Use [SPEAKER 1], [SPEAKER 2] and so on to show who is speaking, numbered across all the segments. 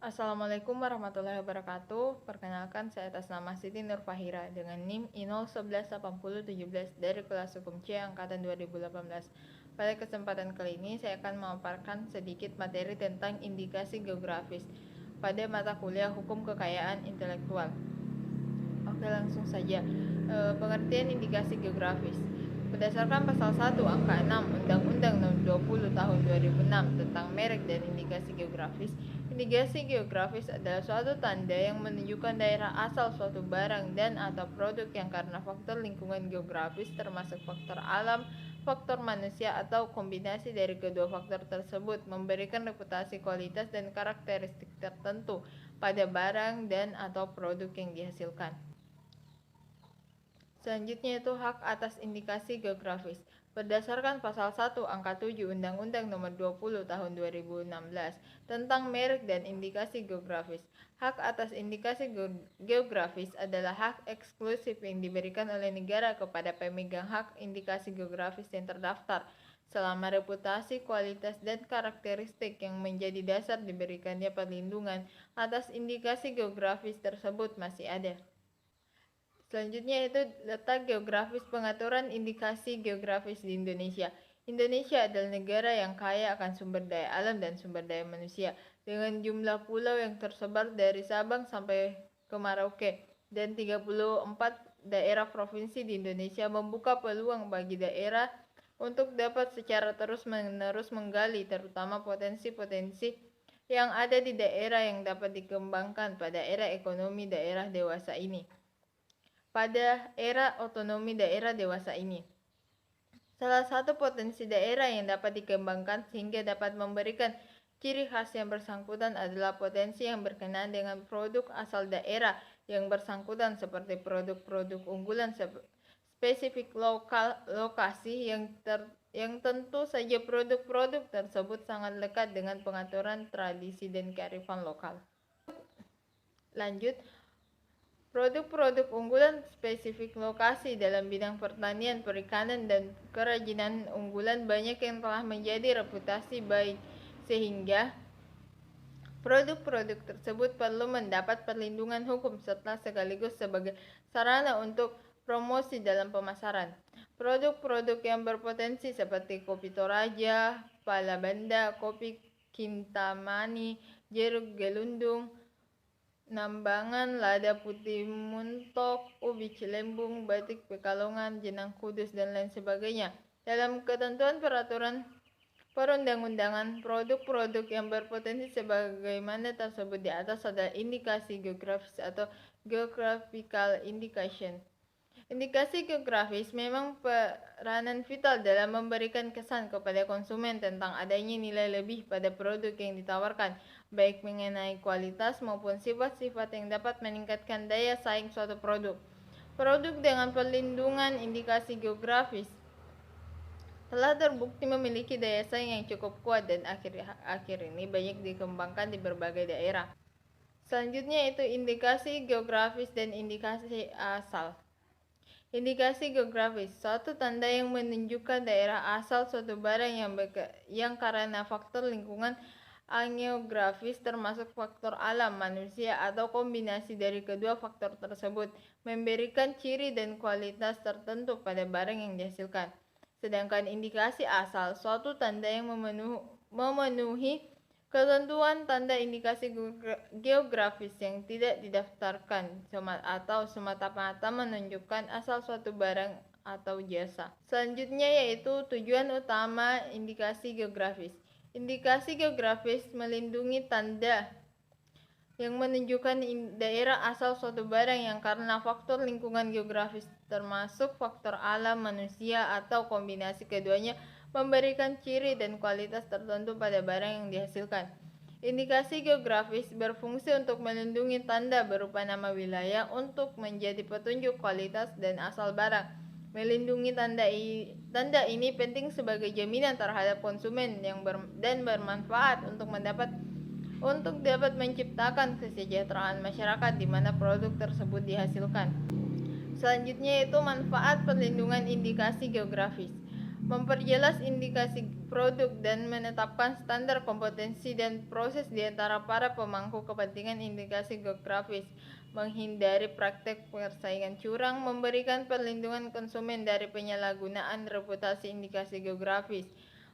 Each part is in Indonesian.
[SPEAKER 1] Assalamualaikum warahmatullahi wabarakatuh. Perkenalkan, saya atas nama Siti Nurfahira dengan NIM I0118017 dari kelas hukum C angkatan 2018. Pada kesempatan kali ini saya akan memaparkan sedikit materi tentang indikasi geografis pada mata kuliah Hukum Kekayaan Intelektual. Oke, langsung saja. Pengertian indikasi geografis. Berdasarkan pasal 1 angka 6 Undang-Undang Nomor 20 Tahun 2006 tentang merek dan indikasi geografis, indikasi geografis adalah suatu tanda yang menunjukkan daerah asal suatu barang dan atau produk yang karena faktor lingkungan geografis termasuk faktor alam, faktor manusia atau kombinasi dari kedua faktor tersebut memberikan reputasi, kualitas, dan karakteristik tertentu pada barang dan atau produk yang dihasilkan. Selanjutnya itu hak atas indikasi geografis. Berdasarkan pasal 1 angka 7 Undang-Undang Nomor 20 Tahun 2016 tentang merek dan indikasi geografis, hak atas indikasi geografis adalah hak eksklusif yang diberikan oleh negara kepada pemegang hak indikasi geografis yang terdaftar selama reputasi, kualitas, dan karakteristik yang menjadi dasar diberikannya perlindungan atas indikasi geografis tersebut masih ada. Selanjutnya itu letak geografis pengaturan indikasi geografis di Indonesia. Indonesia adalah negara yang kaya akan sumber daya alam dan sumber daya manusia dengan jumlah pulau yang tersebar dari Sabang sampai ke Merauke dan 34 daerah provinsi di Indonesia membuka peluang bagi daerah untuk dapat secara terus-menerus menggali terutama potensi-potensi yang ada di daerah yang dapat dikembangkan pada era ekonomi daerah dewasa ini. Pada era otonomi daerah dewasa ini, salah satu potensi daerah yang dapat dikembangkan sehingga dapat memberikan ciri khas yang bersangkutan adalah potensi yang berkenaan dengan produk asal daerah yang bersangkutan seperti produk-produk unggulan spesifik lokasi yang tentu saja produk-produk tersebut sangat lekat dengan pengaturan tradisi dan kearifan lokal. Lanjut, produk-produk unggulan spesifik lokasi dalam bidang pertanian, perikanan, dan kerajinan unggulan banyak yang telah menjadi reputasi baik sehingga produk-produk tersebut perlu mendapat perlindungan hukum serta sekaligus sebagai sarana untuk promosi dalam pemasaran. Produk-produk yang berpotensi seperti kopi Toraja, pala banda, kopi Kintamani, jeruk gelundung, Nambangan, lada putih muntok, ubi Cilembung, batik Pekalongan, jenang Kudus, dan lain sebagainya. Dalam ketentuan peraturan perundang-undangan, produk-produk yang berpotensi sebagaimana tersebut di atas adalah indikasi geografis atau geographical indication. Indikasi geografis memang peranan vital dalam memberikan kesan kepada konsumen tentang adanya nilai lebih pada produk yang ditawarkan, baik mengenai kualitas maupun sifat-sifat yang dapat meningkatkan daya saing suatu produk. Produk dengan perlindungan indikasi geografis telah terbukti memiliki daya saing yang cukup kuat dan akhir ini banyak dikembangkan di berbagai daerah. Selanjutnya itu indikasi geografis dan indikasi asal. Indikasi geografis, suatu tanda yang menunjukkan daerah asal suatu barang yang karena faktor lingkungan geografis termasuk faktor alam, manusia, atau kombinasi dari kedua faktor tersebut memberikan ciri dan kualitas tertentu pada barang yang dihasilkan. Sedangkan indikasi asal, suatu tanda yang memenuhi ketentuan tanda indikasi geografis yang tidak didaftarkan atau semata-mata menunjukkan asal suatu barang atau jasa. Selanjutnya yaitu tujuan utama indikasi geografis. Indikasi geografis melindungi tanda yang menunjukkan daerah asal suatu barang yang karena faktor lingkungan geografis termasuk faktor alam, manusia, atau kombinasi keduanya memberikan ciri dan kualitas tertentu pada barang yang dihasilkan. Indikasi geografis berfungsi untuk melindungi tanda berupa nama wilayah untuk menjadi petunjuk kualitas dan asal barang. Melindungi tanda ini penting sebagai jaminan terhadap konsumen dan bermanfaat untuk dapat menciptakan kesejahteraan masyarakat di mana produk tersebut dihasilkan. Selanjutnya itu manfaat perlindungan indikasi geografis. memperjelas indikasi produk dan menetapkan standar kompetensi dan proses di antara para pemangku kepentingan indikasi geografis, menghindari praktek persaingan curang, memberikan perlindungan konsumen dari penyalahgunaan reputasi indikasi geografis,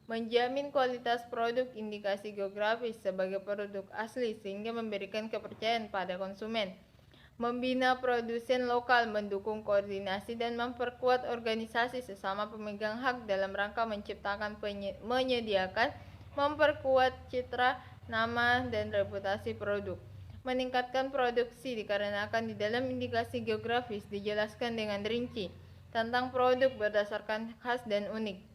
[SPEAKER 1] menjamin kualitas produk indikasi geografis sebagai produk asli sehingga memberikan kepercayaan pada konsumen, membina produsen lokal, mendukung koordinasi dan memperkuat organisasi sesama pemegang hak dalam rangka menciptakan menyediakan, memperkuat citra, nama, dan reputasi produk. Meningkatkan produksi dikarenakan di dalam indikasi geografis dijelaskan dengan rinci tentang produk berdasarkan khas dan unik.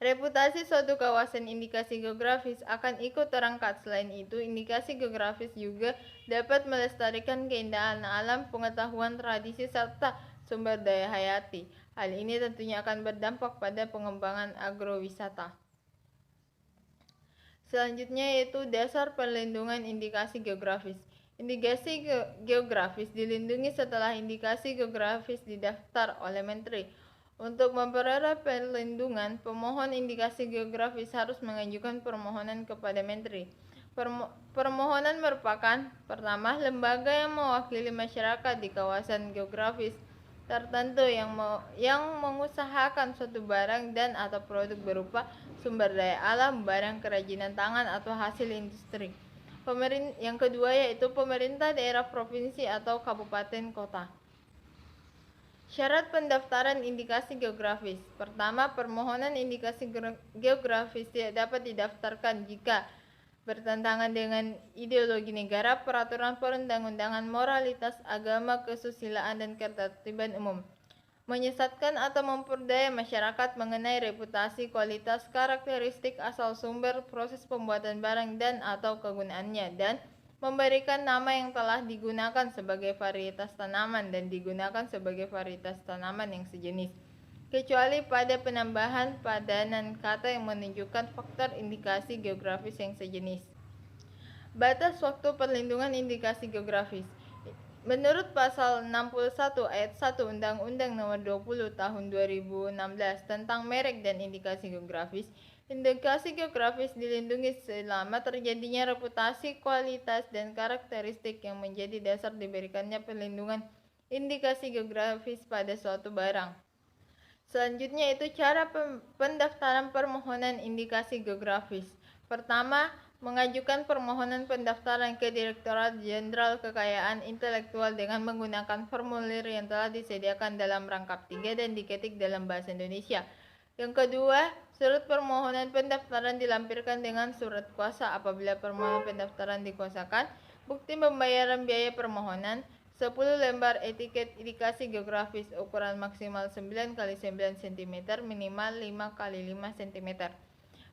[SPEAKER 1] Reputasi suatu kawasan indikasi geografis akan ikut terangkat. Selain itu, indikasi geografis juga dapat melestarikan keindahan alam, pengetahuan, tradisi, serta sumber daya hayati. Hal ini tentunya akan berdampak pada pengembangan agrowisata. Selanjutnya yaitu dasar perlindungan indikasi geografis. Indikasi geografis dilindungi setelah indikasi geografis didaftar oleh Menteri. Untuk memperoleh perlindungan, pemohon indikasi geografis harus mengajukan permohonan kepada Menteri. Permohonan merupakan pertama, lembaga yang mewakili masyarakat di kawasan geografis tertentu yang mengusahakan suatu barang dan atau produk berupa sumber daya alam, barang kerajinan tangan atau hasil industri. Yang kedua yaitu pemerintah daerah provinsi atau kabupaten kota. Syarat pendaftaran indikasi geografis. Pertama, permohonan indikasi geografis tidak dapat didaftarkan jika bertentangan dengan ideologi negara, peraturan perundang-undangan, moralitas, agama, kesusilaan, dan ketertiban umum. Menyesatkan atau memperdaya masyarakat mengenai reputasi, kualitas, karakteristik, asal sumber, proses pembuatan barang dan atau kegunaannya, dan memberikan nama yang telah digunakan sebagai varietas tanaman dan digunakan sebagai varietas tanaman yang sejenis, kecuali pada penambahan padanan kata yang menunjukkan faktor indikasi geografis yang sejenis. Batas waktu perlindungan indikasi geografis. Menurut pasal 61 ayat 1 Undang-Undang Nomor 20 Tahun 2016 tentang merek dan indikasi geografis, indikasi geografis dilindungi selama terjadinya reputasi, kualitas, dan karakteristik yang menjadi dasar diberikannya perlindungan indikasi geografis pada suatu barang. Selanjutnya itu cara pendaftaran permohonan indikasi geografis. Pertama, mengajukan permohonan pendaftaran ke Direktorat Jenderal Kekayaan Intelektual dengan menggunakan formulir yang telah disediakan dalam rangkap 3 dan diketik dalam bahasa Indonesia. Yang kedua, surat permohonan pendaftaran dilampirkan dengan surat kuasa apabila permohonan pendaftaran dikuasakan, bukti pembayaran biaya permohonan, 10 lembar etiket indikasi geografis ukuran maksimal 9 x 9 cm, minimal 5 x 5 cm.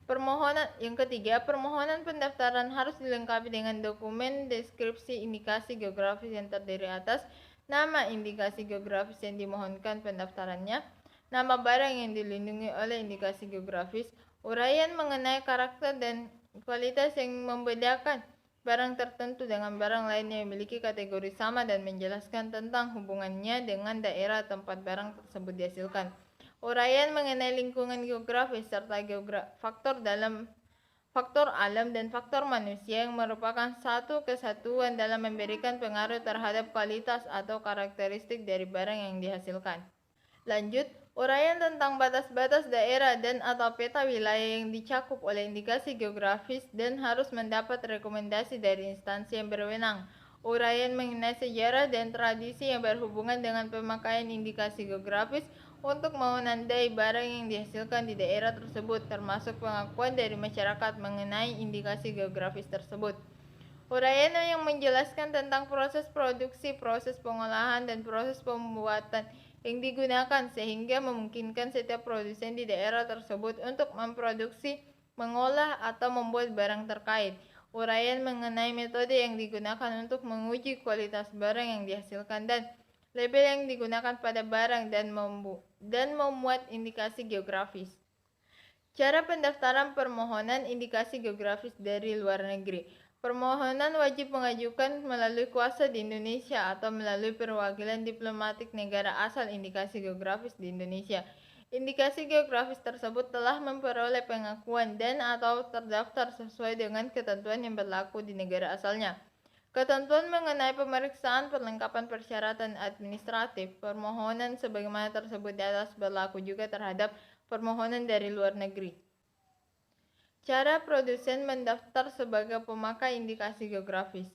[SPEAKER 1] Permohonan yang ketiga, permohonan pendaftaran harus dilengkapi dengan dokumen deskripsi indikasi geografis yang terdiri atas nama indikasi geografis yang dimohonkan pendaftarannya, nama barang yang dilindungi oleh indikasi geografis, uraian mengenai karakter dan kualitas yang membedakan barang tertentu dengan barang lain yang memiliki kategori sama dan menjelaskan tentang hubungannya dengan daerah tempat barang tersebut dihasilkan. Uraian mengenai lingkungan geografis serta faktor alam dan faktor manusia yang merupakan satu kesatuan dalam memberikan pengaruh terhadap kualitas atau karakteristik dari barang yang dihasilkan. Lanjut, uraian tentang batas-batas daerah dan atau peta wilayah yang dicakup oleh indikasi geografis dan harus mendapat rekomendasi dari instansi yang berwenang. Uraian mengenai sejarah dan tradisi yang berhubungan dengan pemakaian indikasi geografis untuk menandai barang yang dihasilkan di daerah tersebut, termasuk pengakuan dari masyarakat mengenai indikasi geografis tersebut. Uraian yang menjelaskan tentang proses produksi, proses pengolahan, dan proses pembuatan yang digunakan sehingga memungkinkan setiap produsen di daerah tersebut untuk memproduksi, mengolah, atau membuat barang terkait. Uraian mengenai metode yang digunakan untuk menguji kualitas barang yang dihasilkan dan label yang digunakan pada barang dan memuat indikasi geografis. Cara pendaftaran permohonan indikasi geografis dari luar negeri. Permohonan wajib mengajukan melalui kuasa di Indonesia atau melalui perwakilan diplomatik negara asal indikasi geografis di Indonesia. Indikasi geografis tersebut telah memperoleh pengakuan dan atau terdaftar sesuai dengan ketentuan yang berlaku di negara asalnya. Ketentuan mengenai pemeriksaan perlengkapan persyaratan administratif permohonan sebagaimana tersebut di atas berlaku juga terhadap permohonan dari luar negeri. Cara produsen mendaftar sebagai pemakai indikasi geografis.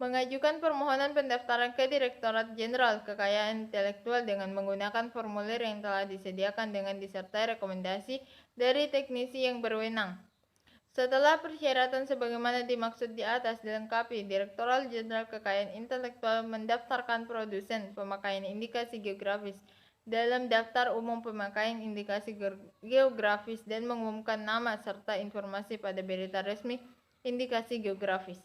[SPEAKER 1] Mengajukan permohonan pendaftaran ke Direktorat Jenderal Kekayaan Intelektual dengan menggunakan formulir yang telah disediakan dengan disertai rekomendasi dari teknisi yang berwenang. Setelah persyaratan sebagaimana dimaksud di atas dilengkapi, Direktorat Jenderal Kekayaan Intelektual mendaftarkan produsen pemakaian indikasi geografis dalam daftar umum pemakaian indikasi geografis dan mengumumkan nama serta informasi pada berita resmi indikasi geografis.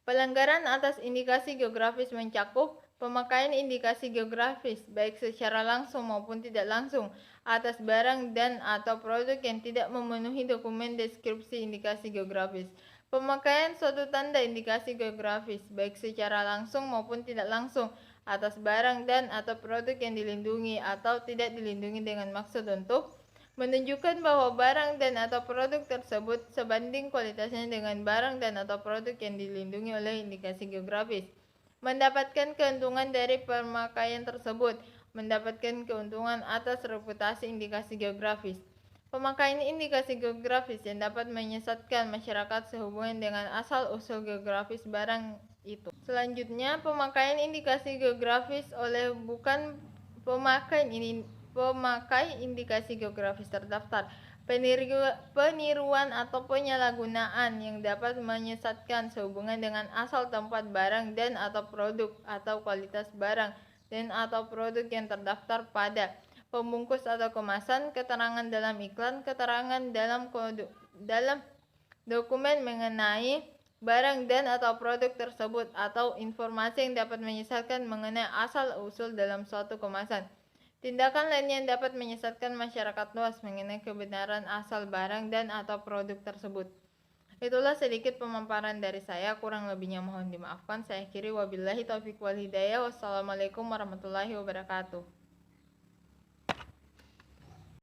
[SPEAKER 1] Pelanggaran atas indikasi geografis mencakup pemakaian indikasi geografis baik secara langsung maupun tidak langsung atas barang dan atau produk yang tidak memenuhi dokumen deskripsi indikasi geografis. Pemakaian suatu tanda indikasi geografis baik secara langsung maupun tidak langsung atas barang dan atau produk yang dilindungi atau tidak dilindungi dengan maksud untuk menunjukkan bahwa barang dan atau produk tersebut sebanding kualitasnya dengan barang dan atau produk yang dilindungi oleh indikasi geografis. Mendapatkan keuntungan dari pemakaian tersebut, mendapatkan keuntungan atas reputasi indikasi geografis. Pemakaian indikasi geografis yang dapat menyesatkan masyarakat sehubungan dengan asal-usul geografis barang itu. Selanjutnya, pemakaian indikasi geografis oleh bukan pemakai indikasi geografis terdaftar. Peniruan atau penyalahgunaan yang dapat menyesatkan sehubungan dengan asal tempat barang dan atau produk atau kualitas barang dan atau produk yang terdaftar pada pembungkus atau kemasan, keterangan dalam iklan, keterangan dalam dokumen mengenai barang dan atau produk tersebut atau informasi yang dapat menyesatkan mengenai asal-usul dalam suatu kemasan. Tindakan lainnya yang dapat menyesatkan masyarakat luas mengenai kebenaran asal barang dan atau produk tersebut. Itulah sedikit pemaparan dari saya, kurang lebihnya mohon dimaafkan. Saya akhiri wabillahi taufiq wal hidayah. Wassalamualaikum warahmatullahi wabarakatuh.